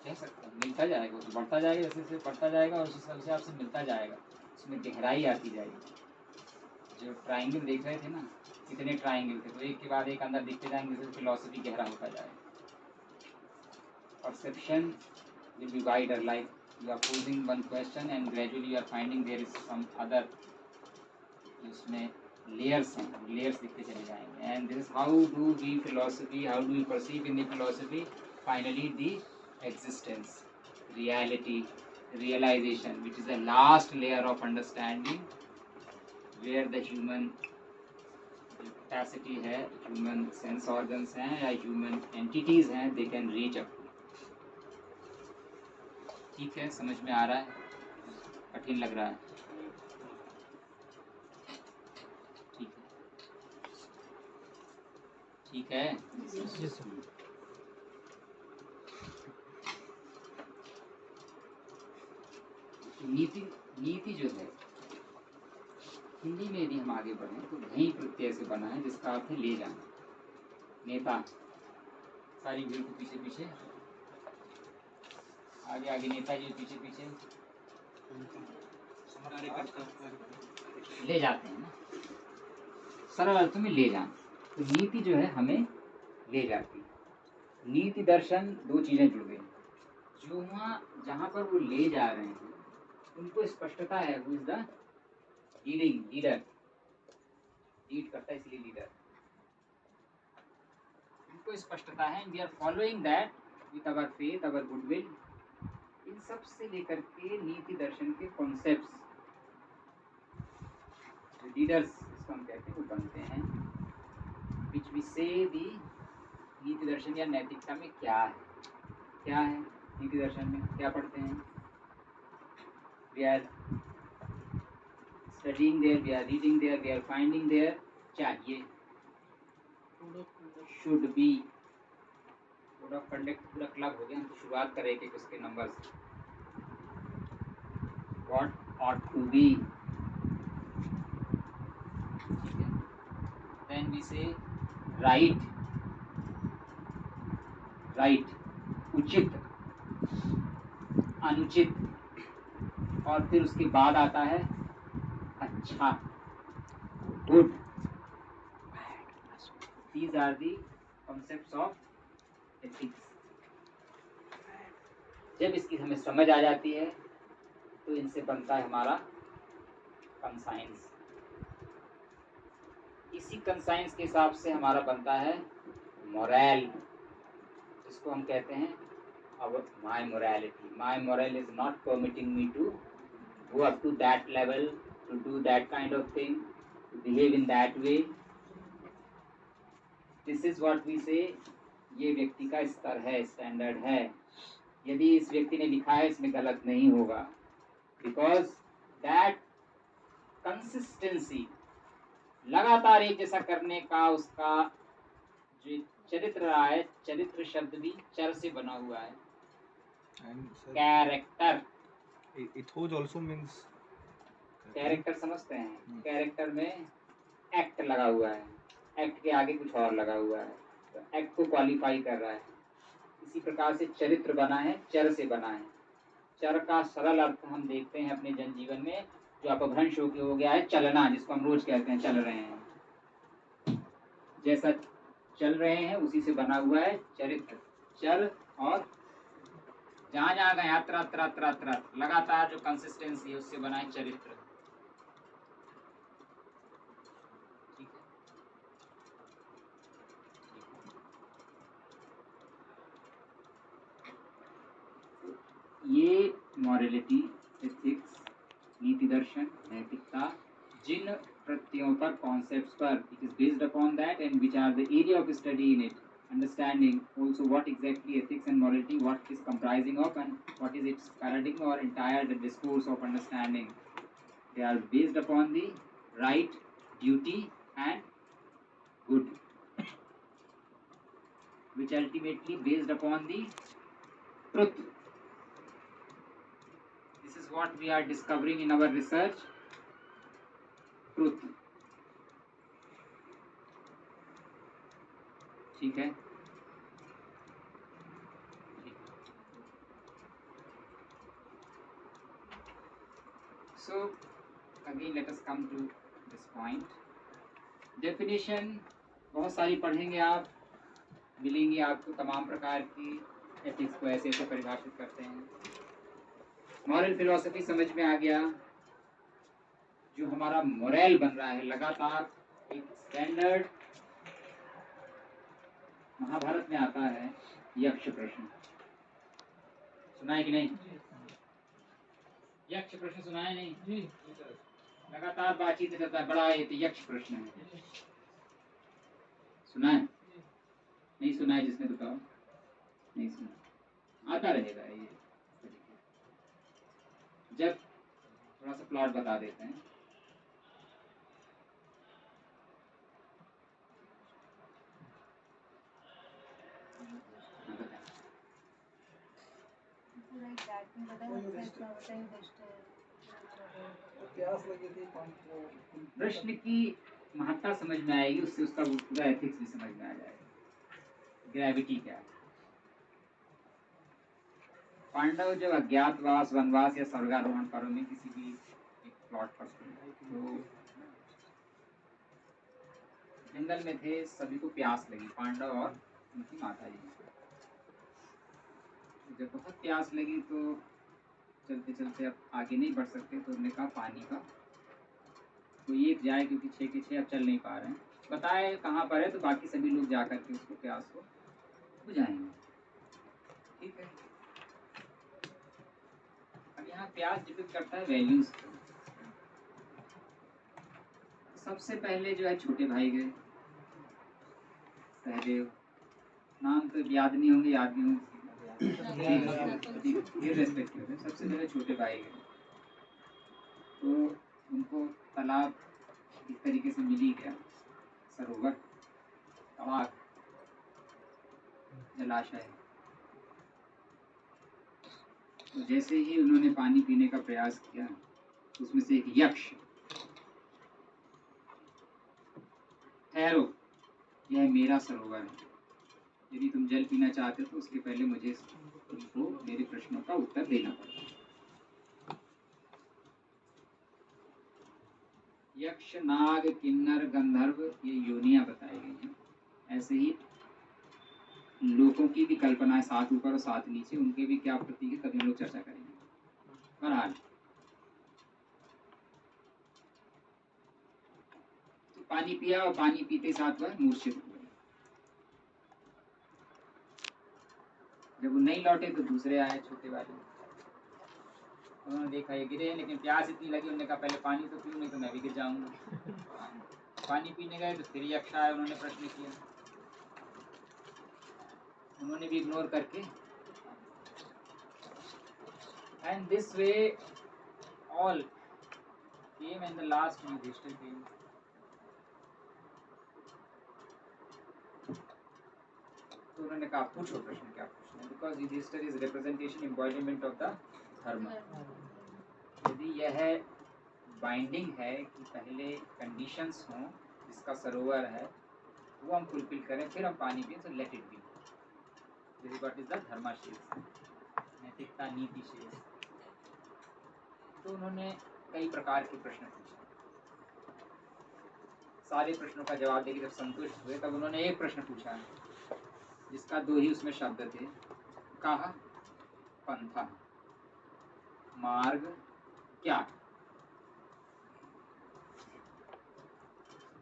कह सकते हैं, मिलता जाएगा, तो बढ़ता जाएगा, जैसे जैसे बढ़ता जाएगा और उस हिसाब से आपसे मिलता जाएगा, उसमें गहराई आती जाएगी। जो ट्राइंगल देख रहे थे ना, कितने ट्राइंगल थे, तो एक के बाद एक अंदर दिखते जाएंगे, जैसे फिलॉसफी गहरा होता जाएगा। Perception will be wider, like you are posing one question and gradually you are finding there is some other, उसमें layers हैं, layers दिखते चले जाएंगे। And this is how do we philosophy, how do we perceive in the philosophy? Finally the existence, reality, realization, which is the last layer of understanding, where the human capacity है, human sense organs हैं या human entities हैं, they can reach up. ठीक है, समझ में आ रहा है? कठिन लग रहा है? ठीक है। ठीक है। जी सर। नीति नीति जो है हिंदी में यदि हम आगे बढ़ें तो घई प्रत्यय से बना है जिसका अर्थ है ले जाना। नेता सारी भीड़ को पीछे पीछे, आगे आगे नेताजी पीछे पीछे ले जाते हैं ना, सरल अर्थ में ले जाना। तो नीति जो है हमें ले जाती है। नीति दर्शन दो चीजें जुड़ गई। जो वहाँ जहाँ पर वो ले जा रहे हैं उनको स्पष्टता है, who is the leading leader, lead करता है इसलिए लीडर, उनको स्पष्टता है। We are following that with our faith, our goodwill. इन सब से लेकर के नीति दर्शन के कॉन्सेप्ट्स, लीडर्स इसको हम कहते हैं, वो बनते हैं। विच वी से दी नीति दर्शन या नैतिकता में क्या है, क्या है नीति दर्शन में, क्या पढ़ते हैं। We are studying there, we are reading there, we are finding there चाहिए, should be, code of conduct पूरा क्लब हो गया। हम तो शुरुआत करें एक एक उसके नंबर से। What ought to be, then we say right, right उचित, अनुचित, और फिर उसके बाद आता है अच्छा, good. These are the concepts of ethics. जब इसकी हमें समझ आ जाती है तो इनसे बनता है हमारा कंसाइंस। इसी कंसाइंस के हिसाब से हमारा बनता है मोरल, जिसको हम कहते हैं अब my morality. My moral is not permitting me to go up to that level, to do that kind of thing, to behave in that way. This is what we say, ये व्यक्ति का स्तर है, स्टैंडर्ड है। यदि इस व्यक्ति ने लिखा है इसमें गलत नहीं होगा, बिकॉज दैट कंसिस्टेंसी, लगातार एक जैसा करने का उसका जो चरित्र रहा है, चरित्र शब्द भी चर से बना हुआ है। Character, Ethos also means character समझते हैं, कैरेक्टर में एक्ट लगा हुआ है, एक्ट के आगे कुछ और लगा हुआ है, तो एक्ट को क्वालिफाई कर रहा है। इसी प्रकार से चरित्र बना है, चर से बना है। चर का सरल अर्थ हम देखते हैं अपने जनजीवन में, जो अपभ्रंश हो गया है चलना, जिसको हम रोज कहते हैं चल रहे हैं, जैसा चल रहे हैं उसी से बना हुआ है चरित्र। चर और जहाँ जहाँ गए यात्रा त्र त्र त्र, लगातार जो कंसिस्टेंसी है उससे बना है चरित्र। ठीक है, ये मॉरलिटी, एथिक्स, नीति दर्शन, नैतिकता, जिन प्रत्ययों पर, कॉन्सेप्ट्स पर it is based upon that and which are the area of study in it, understanding also what exactly ethics and morality, what it is comprising of and what is its paradigm or entire the discourse of understanding. They are based upon the right, duty and good, which ultimately based upon the truth. This is what we are discovering in our research, truth. ठीक है, so again let us come to this point. Definition बहुत सारी पढ़ेंगे आप, मिलेंगी आपको तमाम प्रकार की। एथिक्स को ऐसे ऐसे परिभाषित करते हैं। मॉरल फिलॉसफी समझ में आ गया, जो हमारा मोरल बन रहा है लगातार एक स्टैंडर्ड। महाभारत में आता है यक्ष प्रश्न, सुना है कि नहीं? यक्ष प्रश्न सुना है नहीं? लगातार बातचीत रहता है, बड़ा ये तो यक्ष प्रश्न है, सुना है? नहीं सुना है जिसने बताओ, नहीं सुना, आता रहेगा ये। जब थोड़ा सा प्लॉट बता देते हैं, like that नहीं पता लगता इतना होता है युधिष्ठिर प्यास लगी थी पानी को प्रश्न की महत्ता समझ में आएगी, उससे उसका वो पूरा एथिक्स भी समझ में आ जाएगा, ग्रेविटी क्या है। पांडव जब अज्ञातवास, वनवास या स्वर्गारोहण पर्व में किसी भी एक प्लॉट पर थे, तो जंगल में थे, सभी को प्यास लगी, पांडव और उनकी माता जी। जब बहुत प्यास लगी तो चलते चलते अब आगे नहीं बढ़ सकते, तो उन्होंने कहा पानी का कोई एक जाए, क्योंकि 6 के 6 अब चल नहीं पा रहे हैं। बताए कहाँ पर है, तो बाकी सभी लोग जा करके उसको प्यास को बुझाएंगे। ठीक है, अब यहाँ प्यास डिपेंड करता है वैल्यूज को। सबसे पहले जो है छोटे भाई गए, सहदेव, नाम तो याद नहीं होंगे, याद नहीं होंगे, रेस्पेक्टिव है। सबसे पहले छोटे भाई गए, तो उनको तालाब इस तरीके से मिली गया, सरोवर, तड़ाक, जलाशय। तो जैसे ही उन्होंने पानी पीने का प्रयास किया, उसमें से एक यक्ष, ठहरो, यह मेरा सरोवर है, यदि तुम जल पीना चाहते हो तो उसके पहले मुझे तुमको मेरे प्रश्नों का उत्तर देना पड़ेगा। यक्ष, नाग, किन्नर, गंधर्व, ये योनियां बताई गई हैं। ऐसे ही लोगों की भी कल्पना है, 7 ऊपर और 7 नीचे, उनके भी क्या प्रतीक है, कभी हम लोग चर्चा करेंगे। बहरहाल तो पानी पिया, और पानी पीते साथ वह मूर्छित हो गए। जब वो नहीं लौटे तो दूसरे आए, छोटे वाले, उन्होंने देखा ये गिरे हैं, लेकिन प्यास इतनी लगी, उन्होंने कहा पहले पानी तो पीऊं, नहीं तो मैं भी गिर जाऊंगा। पानी पीने गए तो फिर यक्ष आए, उन्होंने प्रश्न किया, उन्होंने भी इग्नोर करके, and this way all came and the last Yudhishthira came. तो उन्होंने कहा पूछो प्रश्न, क्या पूछना है, because Yudhishthira is representation, embodiment of the dharma. यदि यह बाइंडिंग है कि पहले कंडीशंस हों, जिसका सरोवर है वो हम फुलफिल करें, फिर हम पानी पिए, तो let it be. This is what is the dharma शेष, नैतिकता, नीति शेष। तो उन्होंने कई प्रकार के प्रश्न पूछे, सारे प्रश्नों का जवाब देकर जब संतुष्ट हुए, तब उन्होंने एक प्रश्न पूछा जिसका 2 ही उसमें शब्द थे, कहा पंथा, मार्ग क्या।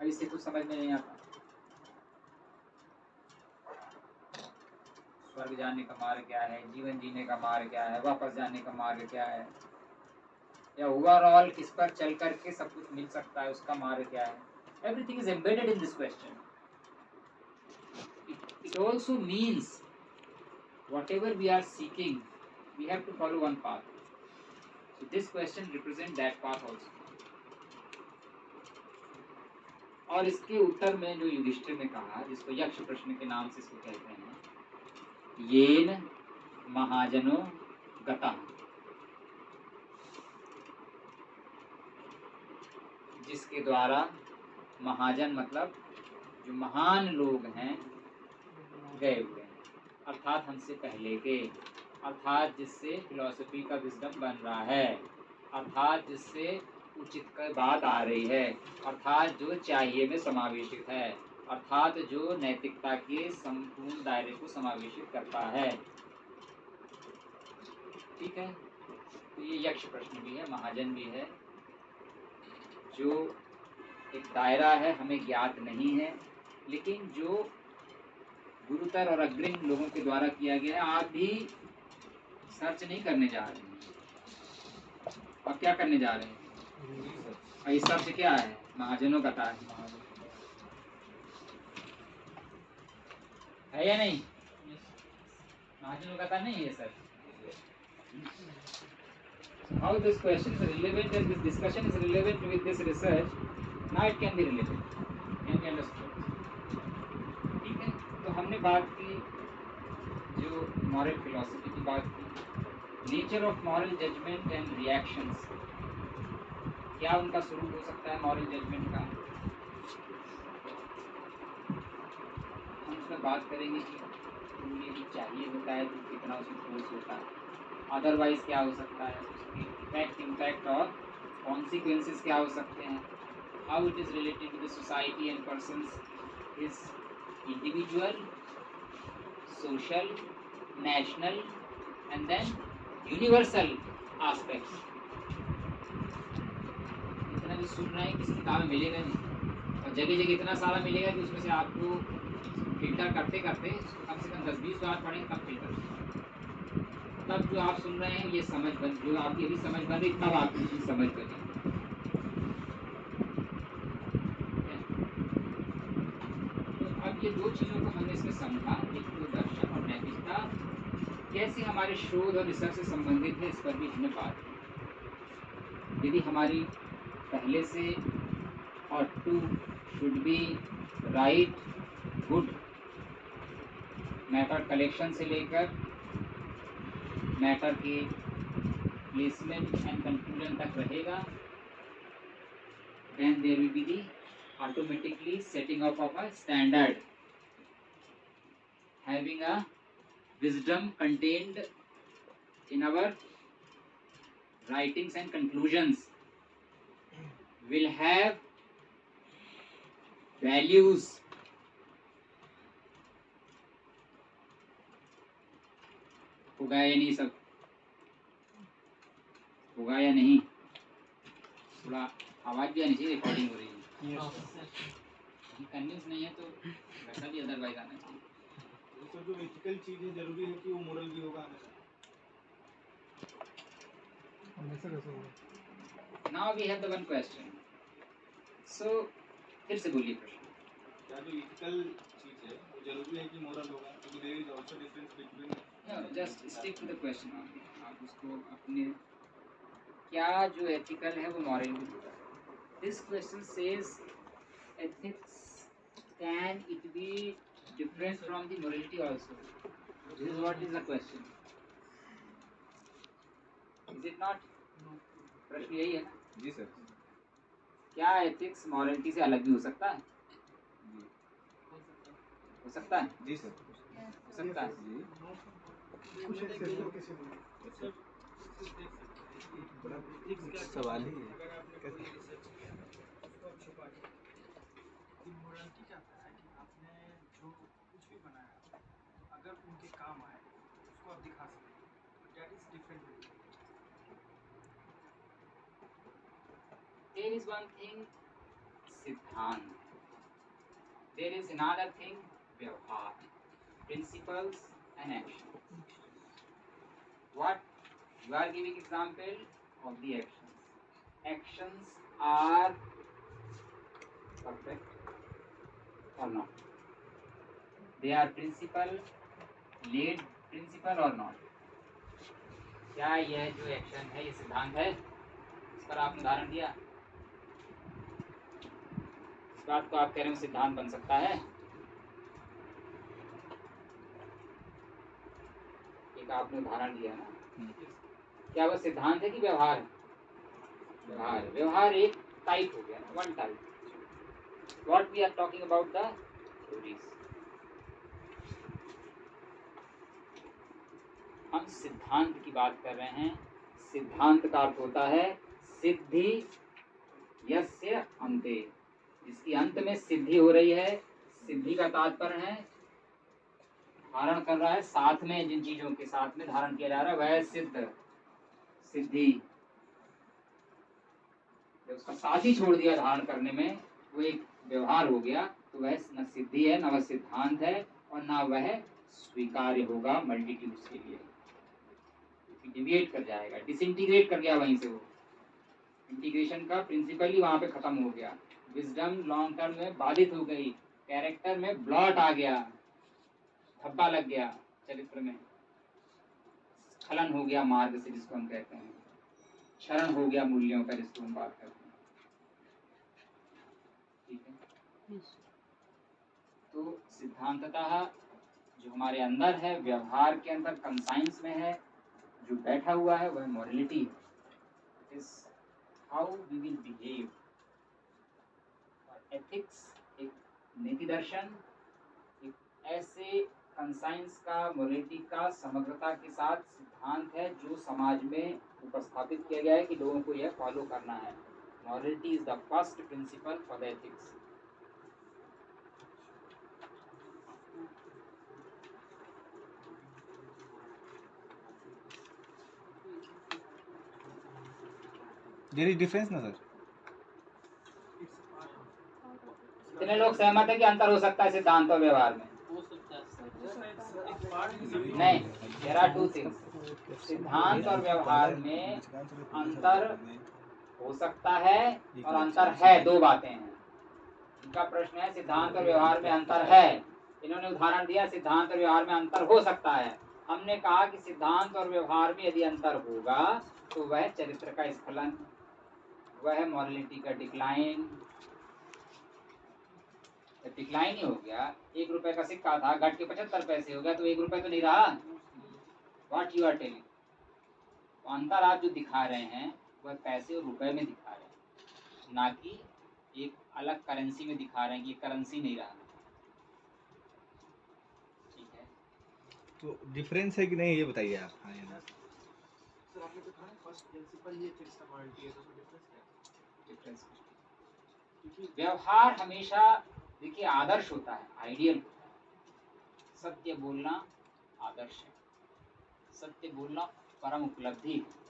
अब इससे कुछ समझ में नहीं आता। स्वर्ग जाने का मार्ग क्या है, जीवन जीने का मार्ग क्या है, वापस जाने का मार्ग क्या है, या ओवरऑल किस पर चल करके सब कुछ मिल सकता है, उसका मार्ग क्या है। Everything is embedded in this question. It also means whatever we are seeking, we have to follow one path. So this question represents that path also. और इसके उत्तर में जो युधिष्ठिर ने कहा, जिसको यक्ष प्रश्न के नाम से इसको कहते हैं, येन महाजनो गता, जिसके द्वारा महाजन मतलब जो महान लोग हैं गए हुए हैं, अर्थात हमसे पहले के, अर्थात जिससे फिलॉसफी का विजडम बन रहा है, अर्थात जिससे उचित का बात आ रही है, अर्थात जो चाहिए में समावेशित है, अर्थात जो नैतिकता के संपूर्ण दायरे को समावेशित करता है। ठीक है, तो ये यक्ष प्रश्न भी है, महाजन भी है, जो एक दायरा है, हमें ज्ञात नहीं है, लेकिन जो गुरुतर और अग्रिम लोगों के द्वारा किया गया है। आप भी सर्च नहीं करने जा रहे हैं, आप क्या करने जा रहे हैं, और ये सर्च क्या है, महाजनों का था है या नहीं, महाजनों का था नहीं है sir. How this question is relevant and this discussion is relevant with this research, now it can be relevant, can be understood. ठीक है, तो हमने बात की जो मॉरल फिलॉसफी की बात की, nature of moral judgement and reactions, क्या उनका स्वरूप हो सकता है मॉरल जजमेंट का। हम उसमें बात करेंगे कि ये चाहिए होता है तो कितना उसमें फोर्स होता है, अदरवाइज क्या हो सकता है, उसके इम्पैक्ट और कॉन्सिक्वेंसेस क्या हो सकते हैं, how it is related to the society and persons, is individual, social, national and then universal aspects. इतना भी सुन रहे हैं किसी किताब में मिलेगा नहीं, और जगह जगह इतना सारा मिलेगा कि उसमें से आपको फिल्टर करते करते कम से कम 10-20 बार पढ़ें तब फिल्टर, तब जो आप सुन रहे हैं ये समझ बन, जो आपकी अभी समझ बन रही तब आपकी चीज़ समझ बनी। तो अब ये दो चीज़ों को हमने इसमें समझा, एक तो दर्शन और नैतिकता कैसे हमारे शोध और रिसर्च से संबंधित है, इस पर भी हमने बात की। यदि हमारी पहले से और to should be right good matter collection से लेकर मैटर के प्लेसमेंट एंड कंक्लूजन तक रहेगा, then there will be the automatically setting up of a standard, having a wisdom contained in our writings and conclusions, will have values, होगा या नहीं, सब होगा या नहीं, थोड़ा आवाज़ भी आनी चाहिए, रिकॉर्डिंग हो रही है, कन्विंस नहीं है तो वैसा भी अदरवाइज आना चाहिए। तो जो एथिकल चीज़ है जरूरी है कि वो मोरल भी होगा हमेशा। Now we have the one question, so फिर से बोलिए प्रश्न। क्या जो एथिकल चीज़ है वो जरूरी है कि मोरल होगा, क्योंकि there is also difference between. No, just stick to the question only, आप उसको अपने क्या जो एथिकल है वो मॉरल भी होगा। This question says ethics can it be different from the morality also, this is what is the question, is it not? प्रश्न यही है ना? जी सर। क्या एथिक्स मॉरलिटी से अलग भी हो सकता है? हो सकता है? जी सर। हो सकता है। जी कुछ एक्सेप्शन कैसे बोले? सवाल ही अगर आपने कोई रिसर्च किया उसको आप छुपा के मोरालिटी क्या होता है कि आपने जो कुछ भी बनाया अगर उनके काम आए उसको आप दिखा सकते, that is different. There is one thing सिद्धांत, there is another thing व्यवहार, principles and action. What you are giving example of the actions. Actions are perfect or not? They are principle, laid principle or not? क्या यह जो action है ये सिद्धांत है? इस पर आपने उदाहरण दिया, इस बात को आप कह रहे हो सिद्धांत बन सकता है? एक आपने उदाहरण दिया ना, क्या वह सिद्धांत है कि व्यवहार है? व्यवहार, व्यवहार एक टाइप हो गया, one type. What we are talking about the theories, हम सिद्धांत की बात कर रहे हैं। सिद्धांत का अर्थ होता है सिद्धि यस्य अन्ते, जिसकी अंत में सिद्धि हो रही है। सिद्धि का तात्पर्य है धारण कर रहा है, साथ में जिन चीजों के साथ में धारण किया जा रहा है वह सिद्ध, सिद्धि। जब उसका साथ ही छोड़ दिया धारण करने में, वो एक व्यवहार हो गया, तो वह न सिद्धि है, न वह सिद्धांत है, और न वह स्वीकार्य होगा मल्टीट्यूड्स के लिए। डिविएट कर जाएगा, डिसइंटीग्रेट कर गया वहीं से, वो इंटीग्रेशन का प्रिंसिपल ही वहां पे खत्म हो गया। विजडम लॉन्ग टर्म में बाधित हो गई, कैरेक्टर में ब्लॉट आ गया, धब्बा लग गया, चरित्र में स्खलन हो गया, मार्ग से जिसको हम कहते हैं, क्षरण हो गया मूल्यों का जिसको हम बात करते हैं। ठीक है, तो सिद्धांततः जो हमारे अंदर है, व्यवहार के अंदर कंसाइंस में है, जो जो बैठा हुआ है वह morality, it is how we will behave. और एथिक्स एक नीति दर्शन, एक ऐसे कंसाइंस का, मोरलिटी का समग्रता के साथ सिद्धांत है जो समाज में उपस्थापित किया गया है कि लोगों को यह फॉलो करना है। Morality is the first principle for the ethics. There is difference ना सर? कितने लोग सहमत है कि अंतर हो सकता है सिद्धांत और व्यवहार में? हो सकता है सर। नहीं, देयर आर टू थिंग्स। सिद्धांत और व्यवहार में अंतर हो सकता है और अंतर है, दो बातें हैं। इनका प्रश्न है सिद्धांत और व्यवहार में अंतर है, इन्होंने उदाहरण दिया सिद्धांत और व्यवहार में अंतर हो सकता है। हमने कहा कि सिद्धांत और व्यवहार में यदि अंतर होगा तो वह चरित्र का स्खलन, वह मॉरलिटी का डिक्लाइन। डिक्लाइन ही हो गया। 1 रुपए का सिक्का था, घट के 75 पैसे हो गया, तो 1 रुपए तो नहीं रहा। What you are telling? अंतर आप जो दिखा रहे हैं वह पैसे और रुपए में दिखा रहे हैं, ना कि एक अलग करेंसी में दिखा रहे हैं कि ये करेंसी नहीं रहा। ठीक है, तो डिफरेंस है कि नहीं ये बताइए आप। हाँ या ना? सर आपने तो कहा फर्स्ट प्रिंसिपल ये फिक्स कमोडिटी है, तो उसमें डिफरेंस क्या है? डिफरेंस क्योंकि व्यवहार हमेशा देखिए आदर्श होता है, आइडियल। सत्य बोलना आदर्श है, सत्य बोलना परम उपलब्धि है।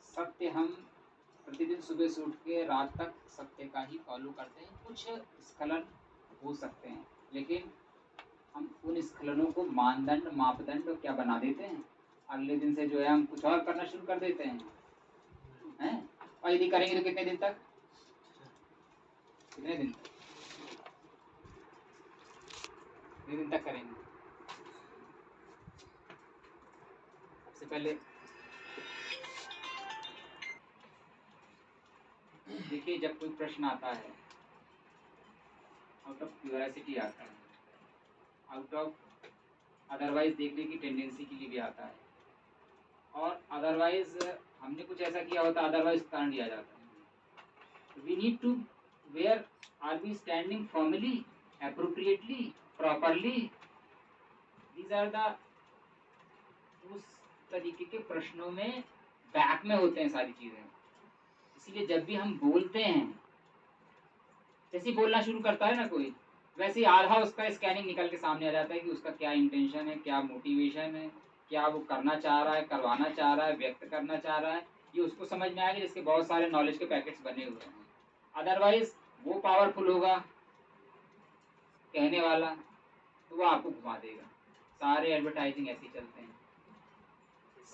सत्य हम प्रतिदिन सुबह से उठ के रात तक सत्य का ही फॉलो करते हैं। कुछ स्खलन हो सकते हैं, लेकिन हम उन स्खलनों को मानदंड, मापदंड क्या बना देते हैं, अगले दिन से जो है हम कुछ और करना शुरू कर देते हैं। और यदि करेंगे तो कितने दिन तक, कितने दिन तक, कितने दिन तक करेंगे? सबसे पहले देखिए, जब कोई प्रश्न आता है आउट ऑफ क्यूरियोसिटी आता है, आउट ऑफ अदरवाइज देखने की टेंडेंसी के लिए भी आता है, और अदरवाइज हमने कुछ ऐसा किया होता है, अदरवाइज कारण दिया जाता है। We need to where are we standing formally, appropriately, properly. These are the उस तरीके के प्रश्नों में बैक में होते हैं सारी चीजें। इसीलिए जब भी हम बोलते हैं, जैसे ही बोलना शुरू करता है ना कोई, वैसे ही आधा उसका स्कैनिंग निकल के सामने आ जाता है कि उसका क्या इंटेंशन है, क्या मोटिवेशन है, क्या वो करना चाह रहा है, करवाना चाह रहा है, व्यक्त करना चाह रहा है। ये उसको समझ में आएगा जिसके बहुत सारे नॉलेज के पैकेट्स बने हुए हैं। अदरवाइज वो पावरफुल होगा कहने वाला, तो वो आपको घुमा देगा। सारे एडवर्टाइजिंग ऐसे ही चलते हैं,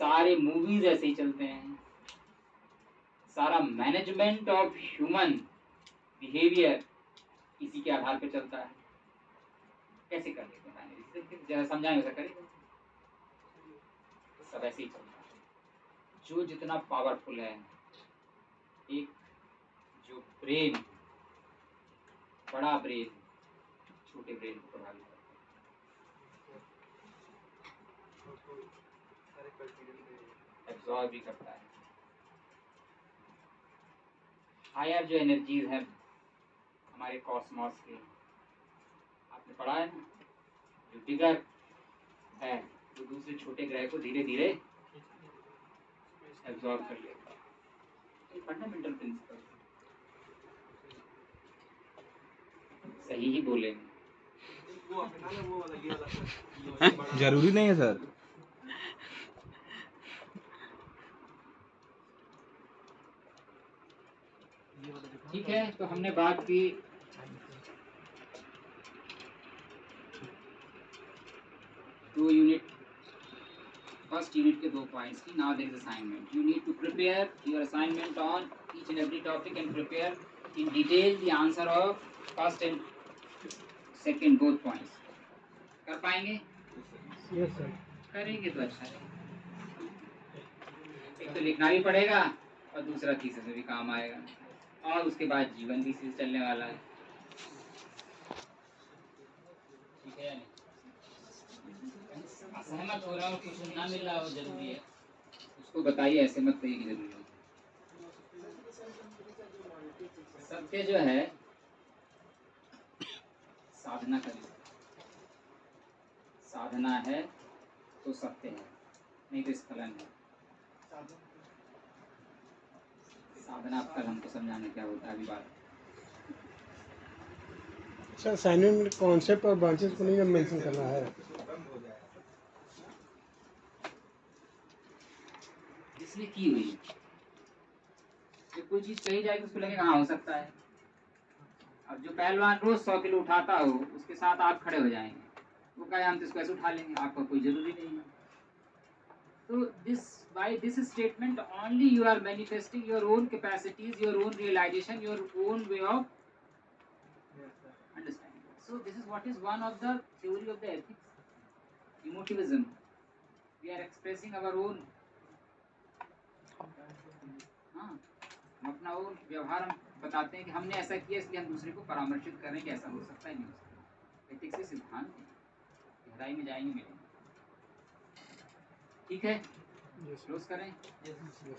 सारे मूवीज ऐसे ही चलते हैं, सारा मैनेजमेंट ऑफ ह्यूमन बिहेवियर इसी के आधार पर चलता है। कैसे कर लेते हैं, जैसा समझाएं वैसा करेंगे, सब ऐसे ही चलता है। जो जितना पावरफुल है, एक जो ब्रेन, बड़ा ब्रेन छोटे ब्रेन को प्रभावित करता है, एब्जॉर्ब भी करता है। हायर जो एनर्जीज है हमारे कॉस्मॉस के, आपने पढ़ा है ना, जो बिगर है वो दूसरे छोटे ग्रह को धीरे धीरे एब्जॉर्ब कर लेता है। ये फंडामेंटल प्रिंसिपल सही ही बोलेंगे। वो आपने कहा ना वो वाला ये वाला सर, जरूरी नहीं है सर। ठीक है, तो हमने बात की दो यूनिट, फर्स्ट यूनिट के 2 पॉइंट्स की। Now there is assignment, you need to prepare your assignment on each and every topic and prepare in detail the answer of first and second both points. कर पाएंगे? Yes sir. करेंगे तो अच्छा है। एक तो लिखना भी पड़ेगा और दूसरा थीसिस में भी काम आएगा, और उसके बाद जीवन भी इसी से चलने वाला है। ठीक है, असहमत हो रहा हो, कुछ ना मिल रहा हो, जरूरी है। उसको बताइए, ऐसे मत कहिए कि जरूरी नहीं। सत्य जो है साधना का विषय, साधना है तो सत्य है, नहीं तो स्खलन है। साधना अब कल हमको समझाना क्या होता है, अभी बात। सर असाइनमेंट में कॉन्सेप्ट और ब्रांचेस को नहीं मेंशन करना है। इसलिए की हुई है। जब कोई चीज कही जाएगी उसको लगेगा हाँ हो सकता है। अब जो पहलवान रोज 100 किलो उठाता हो उसके साथ आप खड़े हो जाएंगे, वो कहे हम तो इसको ऐसे उठा लेंगे, आपका कोई जरूरी नहीं है। तो this by this statement only you are manifesting your own capacities, your own realisation, your own way of understanding. So this is what is one of the theory of the ethics, emotivism. We are expressing our own, हाँ, हम अपना वो व्यवहार हम बताते हैं कि हमने ऐसा किया इसलिए हम दूसरे को परामर्शित कर रहे हैं कि ऐसा हो सकता है, नहीं हो सकता। एथिक्स के सिद्धांत हैं, गहराई में जाएंगे मिलेंगे। ठीक है, क्लोज करें। Yes, sir.